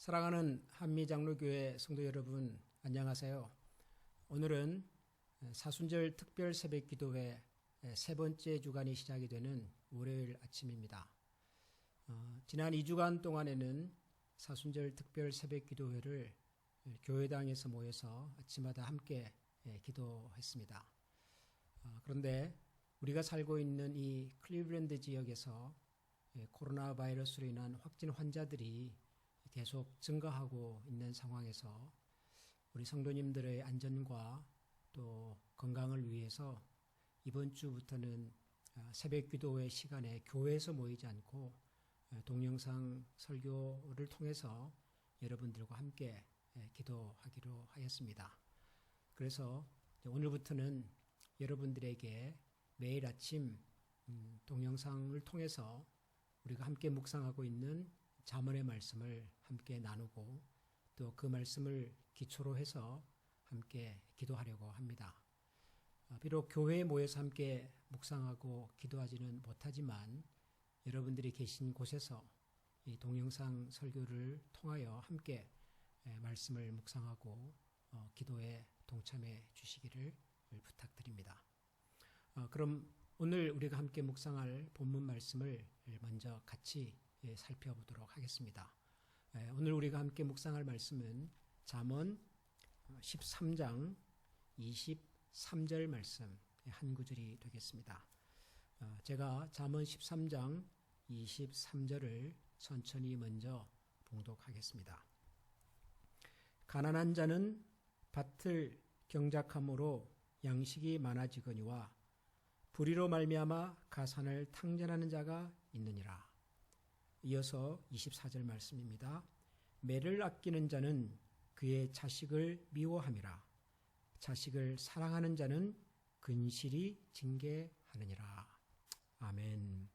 사랑하는 한미장로교회 성도 여러분, 안녕하세요. 오늘은 사순절 특별 새벽 기도회 세 번째 주간이 시작이 되는 월요일 아침입니다. 지난 2주간 동안에는 사순절 특별 새벽 기도회를 교회당에서 모여서 아침마다 함께 기도했습니다. 그런데 우리가 살고 있는 이 클리블랜드 지역에서 코로나 바이러스로 인한 확진 환자들이 계속 증가하고 있는 상황에서 우리 성도님들의 안전과 또 건강을 위해서 이번 주부터는 새벽 기도회 시간에 교회에서 모이지 않고 동영상 설교를 통해서 여러분들과 함께 기도하기로 하였습니다. 그래서 오늘부터는 여러분들에게 매일 아침 동영상을 통해서 우리가 함께 묵상하고 있는 잠언의 말씀을 함께 나누고 또 그 말씀을 기초로 해서 함께 기도하려고 합니다. 비록 교회에 모여서 함께 묵상하고 기도하지는 못하지만 여러분들이 계신 곳에서 이 동영상 설교를 통하여 함께 말씀을 묵상하고 기도에 동참해 주시기를 부탁드립니다. 그럼 오늘 우리가 함께 묵상할 본문 말씀을 먼저 같이 살펴보도록 하겠습니다. 오늘 우리가 함께 묵상할 말씀은 잠언 13장 23절 말씀 한 구절이 되겠습니다. 제가 잠언 13장 23절을 천천히 먼저 봉독하겠습니다. 가난한 자는 밭을 경작함으로 양식이 많아지거니와 불의로 말미암아 가산을 탕진하는 자가 있느니라. 이어서 24절 말씀입니다. 매를 아끼는 자는 그의 자식을 미워함이라. 자식을 사랑하는 자는 근실이 징계하느니라. 아멘.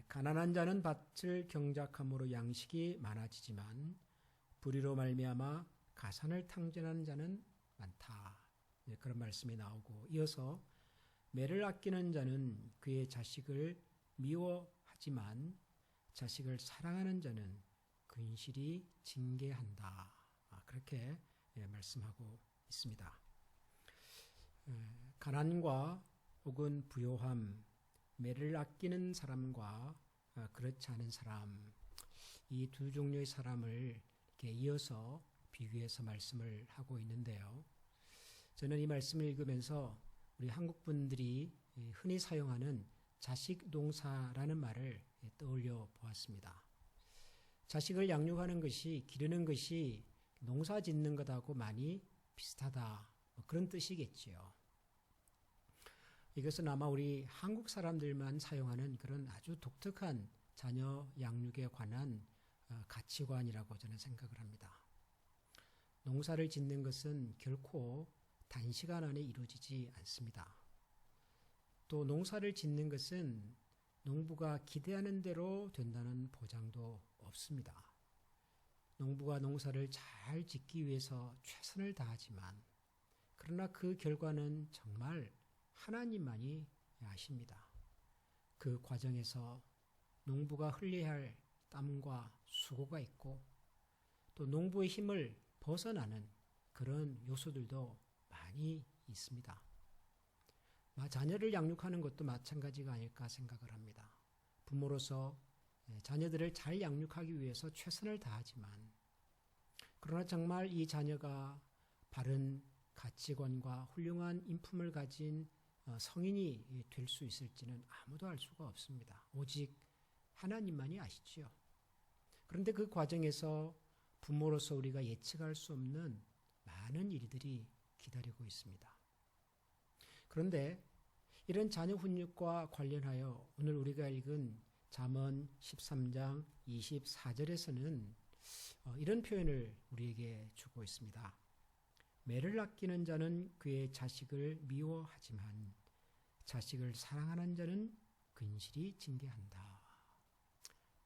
가난한 자는 밭을 경작함으로 양식이 많아지지만 불의로 말미암아 가산을 탕진하는 자는 많다. 그런 말씀이 나오고 이어서 매를 아끼는 자는 그의 자식을 미워하지만 자식을 사랑하는 자는 근실이 징계한다. 그렇게 말씀하고 있습니다. 가난과 혹은 부요함, 매를 아끼는 사람과 그렇지 않은 사람, 이 두 종류의 사람을 이렇게 이어서 비교해서 말씀을 하고 있는데요. 저는 이 말씀을 읽으면서 우리 한국 분들이 흔히 사용하는 자식 농사라는 말을 떠올려 보았습니다. 자식을 양육하는 것이, 기르는 것이 농사 짓는 것하고 많이 비슷하다. 그런 뜻이겠지요. 이것은 아마 우리 한국 사람들만 사용하는 그런 아주 독특한 자녀 양육에 관한 가치관이라고 저는 생각을 합니다. 농사를 짓는 것은 결코 단시간 안에 이루어지지 않습니다. 또 농사를 짓는 것은 농부가 기대하는 대로 된다는 보장도 없습니다. 농부가 농사를 잘 짓기 위해서 최선을 다하지만 그러나 그 결과는 정말 하나님만이 아십니다. 그 과정에서 농부가 흘려야 할 땀과 수고가 있고 또 농부의 힘을 벗어나는 그런 요소들도 많이 있습니다. 자녀를 양육하는 것도 마찬가지가 아닐까 생각을 합니다. 부모로서 자녀들을 잘 양육하기 위해서 최선을 다하지만 그러나 정말 이 자녀가 바른 가치관과 훌륭한 인품을 가진 성인이 될 수 있을지는 아무도 알 수가 없습니다. 오직 하나님만이 아시지요. 그런데 그 과정에서 부모로서 우리가 예측할 수 없는 많은 일들이 기다리고 있습니다. 그런데 이런 자녀 훈육과 관련하여 오늘 우리가 읽은 잠언 13장 24절에서는 이런 표현을 우리에게 주고 있습니다. 매를 아끼는 자는 그의 자식을 미워하지만 자식을 사랑하는 자는 근실이 징계한다.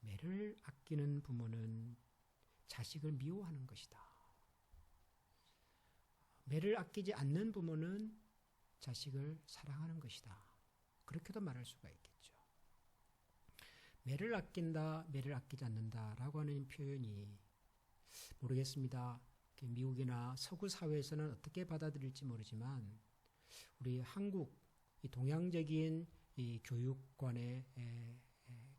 매를 아끼는 부모는 자식을 미워하는 것이다. 매를 아끼지 않는 부모는 자식을 사랑하는 것이다. 그렇게도 말할 수가 있겠죠. 매를 아낀다, 매를 아끼지 않는다라고 하는 표현이 모르겠습니다. 미국이나 서구 사회에서는 어떻게 받아들일지 모르지만 우리 한국 이 동양적인 이 교육관에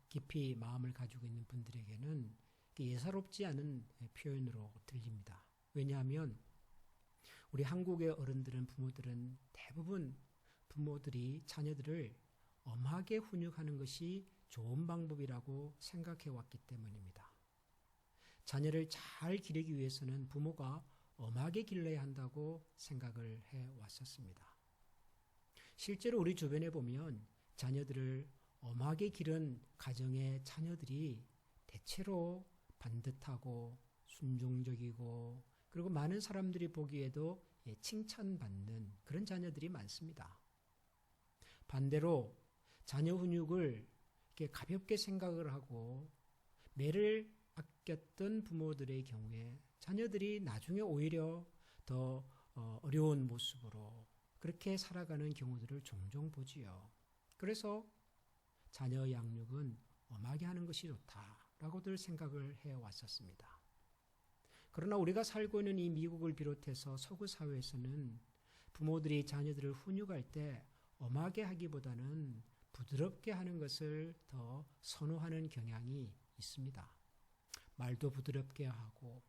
깊이 마음을 가지고 있는 분들에게는 예사롭지 않은 표현으로 들립니다. 왜냐하면 우리 한국의 어른들은 부모들은 대부분 부모들이 자녀들을 엄하게 훈육하는 것이 좋은 방법이라고 생각해 왔기 때문입니다. 자녀를 잘 기르기 위해서는 부모가 엄하게 길러야 한다고 생각을 해 왔었습니다. 실제로 우리 주변에 보면 자녀들을 엄하게 기른 가정의 자녀들이 대체로 반듯하고 순종적이고 그리고 많은 사람들이 보기에도 칭찬받는 그런 자녀들이 많습니다. 반대로 자녀 훈육을 이렇게 가볍게 생각을 하고 매를 아꼈던 부모들의 경우에 자녀들이 나중에 오히려 더 어려운 모습으로 그렇게 살아가는 경우들을 종종 보지요. 그래서 자녀 양육은 엄하게 하는 것이 좋다라고들 생각을 해왔었습니다. 그러나 우리가 살고 있는 이 미국을 비롯해서 서구 사회에서는 부모들이 자녀들을 훈육할 때 엄하게 하기보다는 부드럽게 하는 것을 더 선호하는 경향이 있습니다. 말도 부드럽게 하고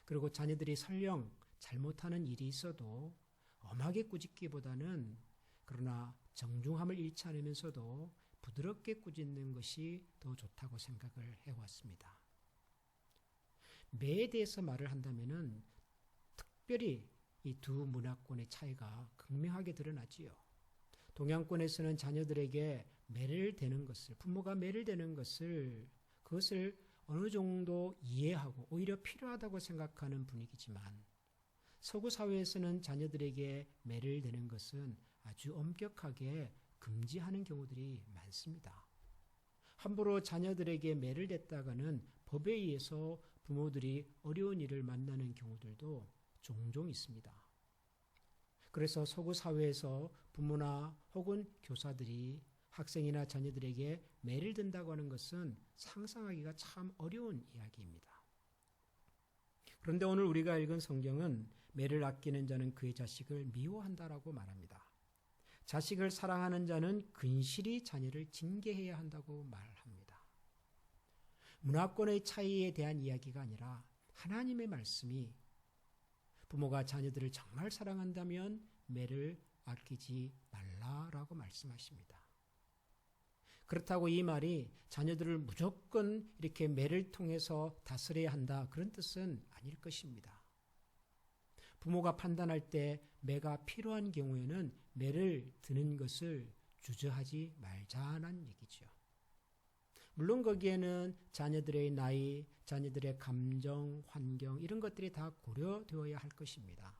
그리고 자녀들이 설령 잘못하는 일이 있어도 엄하게 꾸짖기보다는 그러나 정중함을 잃지 않으면서도 부드럽게 꾸짖는 것이 더 좋다고 생각을 해왔습니다. 매에 대해서 말을 한다면은 특별히 이 두 문화권의 차이가 극명하게 드러나지요. 동양권에서는 자녀들에게 매를 대는 것을, 부모가 매를 대는 것을 그것을 어느 정도 이해하고 오히려 필요하다고 생각하는 분위기지만 서구 사회에서는 자녀들에게 매를 대는 것은 아주 엄격하게 금지하는 경우들이 많습니다. 함부로 자녀들에게 매를 댔다가는 법에 의해서 부모들이 어려운 일을 만나는 경우들도 종종 있습니다. 그래서 서구 사회에서 부모나 혹은 교사들이 학생이나 자녀들에게 매를 든다고 하는 것은 상상하기가 참 어려운 이야기입니다. 그런데 오늘 우리가 읽은 성경은 매를 아끼는 자는 그의 자식을 미워한다라고 말합니다. 자식을 사랑하는 자는 근실히 자녀를 징계해야 한다고 말합니다. 문화권의 차이에 대한 이야기가 아니라 하나님의 말씀이 부모가 자녀들을 정말 사랑한다면 매를 아끼지 말라라고 말씀하십니다. 그렇다고 이 말이 자녀들을 무조건 이렇게 매를 통해서 다스려야 한다 그런 뜻은 아닐 것입니다. 부모가 판단할 때 매가 필요한 경우에는 매를 드는 것을 주저하지 말자는 얘기죠. 물론 거기에는 자녀들의 나이, 자녀들의 감정, 환경 이런 것들이 다 고려되어야 할 것입니다.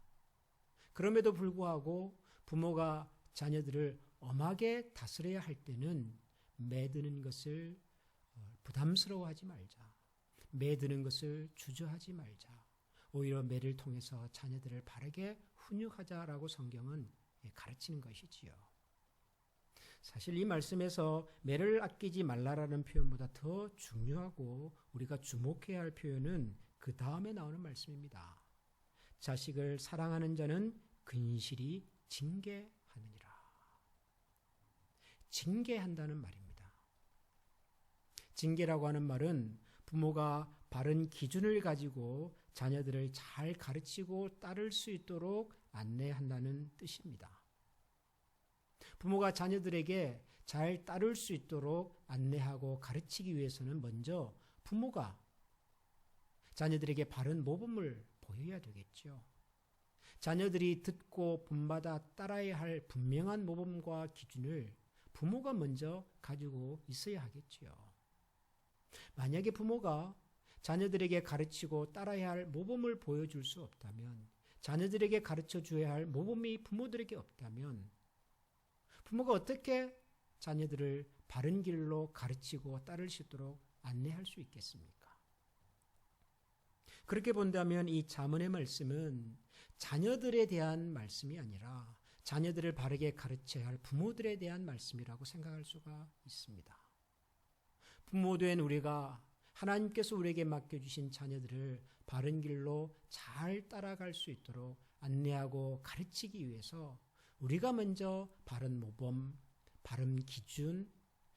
그럼에도 불구하고 부모가 자녀들을 엄하게 다스려야 할 때는 매드는 것을 부담스러워하지 말자. 매드는 것을 주저하지 말자. 오히려 매를 통해서 자녀들을 바르게 훈육하자라고 성경은 가르치는 것이지요. 사실 이 말씀에서 매를 아끼지 말라라는 표현보다 더 중요하고 우리가 주목해야 할 표현은 그 다음에 나오는 말씀입니다. 자식을 사랑하는 자는 근실히 징계하느니라. 징계한다는 말입니다. 징계라고 하는 말은 부모가 바른 기준을 가지고 자녀들을 잘 가르치고 따를 수 있도록 안내한다는 뜻입니다. 부모가 자녀들에게 잘 따를 수 있도록 안내하고 가르치기 위해서는 먼저 부모가 자녀들에게 바른 모범을 보여야 되겠죠. 자녀들이 듣고 본받아 따라야 할 분명한 모범과 기준을 부모가 먼저 가지고 있어야 하겠지요. 만약에 부모가 자녀들에게 가르치고 따라야 할 모범을 보여줄 수 없다면, 자녀들에게 가르쳐 줘야 할 모범이 부모들에게 없다면 부모가 어떻게 자녀들을 바른 길로 가르치고 따를 수 있도록 안내할 수 있겠습니까? 그렇게 본다면 이 잠언의 말씀은 자녀들에 대한 말씀이 아니라 자녀들을 바르게 가르쳐야 할 부모들에 대한 말씀이라고 생각할 수가 있습니다. 부모된 우리가 하나님께서 우리에게 맡겨주신 자녀들을 바른 길로 잘 따라갈 수 있도록 안내하고 가르치기 위해서 우리가 먼저 바른 모범, 바른 기준,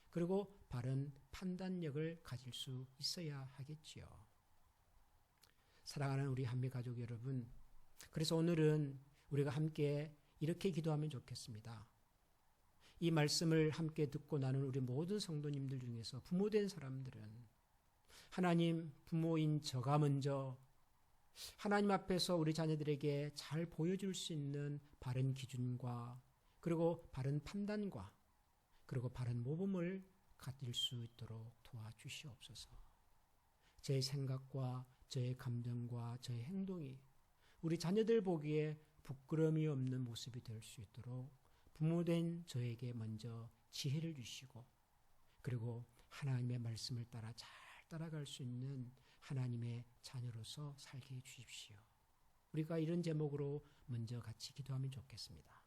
그리고 바른 판단력을 가질 수 있어야 하겠지요. 사랑하는 우리 한미 가족 여러분, 그래서 오늘은 우리가 함께 이렇게 기도하면 좋겠습니다. 이 말씀을 함께 듣고 나는 우리 모든 성도님들 중에서 부모된 사람들은 하나님, 부모인 저가 먼저 하나님 앞에서 우리 자녀들에게 잘 보여줄 수 있는 바른 기준과 그리고 바른 판단과 그리고 바른 모범을 가질 수 있도록 도와주시옵소서. 제 생각과 저의 감정과 저의 행동이 우리 자녀들 보기에 부끄러움이 없는 모습이 될 수 있도록 부모된 저에게 먼저 지혜를 주시고 그리고 하나님의 말씀을 따라 잘 따라갈 수 있는 하나님의 자녀로서 살게 해 주십시오. 우리가 이런 제목으로 먼저 같이 기도하면 좋겠습니다.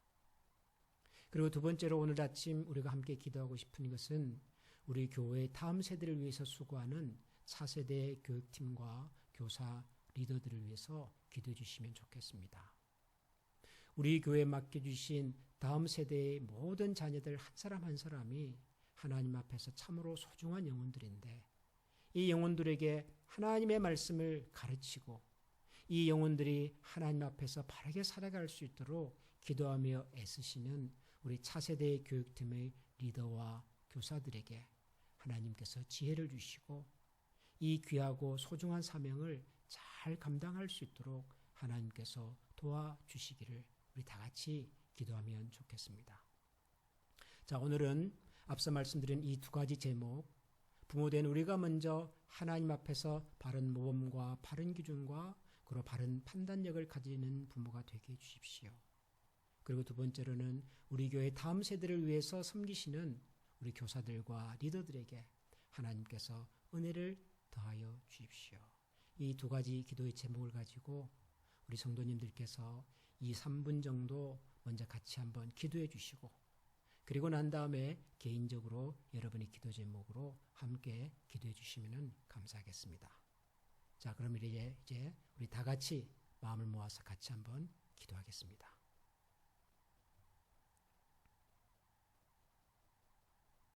그리고 두 번째로 오늘 아침 우리가 함께 기도하고 싶은 것은 우리 교회 다음 세대를 위해서 수고하는 차세대 교육팀과 교사 리더들을 위해서 기도해 주시면 좋겠습니다. 우리 교회에 맡겨주신 다음 세대의 모든 자녀들 한 사람 한 사람이 하나님 앞에서 참으로 소중한 영혼들인데 이 영혼들에게 하나님의 말씀을 가르치고 이 영혼들이 하나님 앞에서 바르게 살아갈 수 있도록 기도하며 애쓰시는 우리 차세대의 교육팀의 리더와 교사들에게 하나님께서 지혜를 주시고 이 귀하고 소중한 사명을 잘 감당할 수 있도록 하나님께서 도와주시기를 우리 다 같이 기도하면 좋겠습니다. 자, 오늘은 앞서 말씀드린 이 두 가지 제목, 부모된 우리가 먼저 하나님 앞에서 바른 모범과 바른 기준과 그리고 바른 판단력을 가지는 부모가 되게 해주십시오. 그리고 두 번째로는 우리 교회 다음 세대를 위해서 섬기시는 우리 교사들과 리더들에게 하나님께서 은혜를 더하여 주십시오. 이 두 가지 기도의 제목을 가지고 우리 성도님들께서 2-3분 정도 먼저 같이 한번 기도해 주시고 그리고 난 다음에 개인적으로 여러분의 기도 제목으로 함께 기도해 주시면 감사하겠습니다. 자, 그럼 이제 우리 다 같이 마음을 모아서 같이 한번 기도하겠습니다.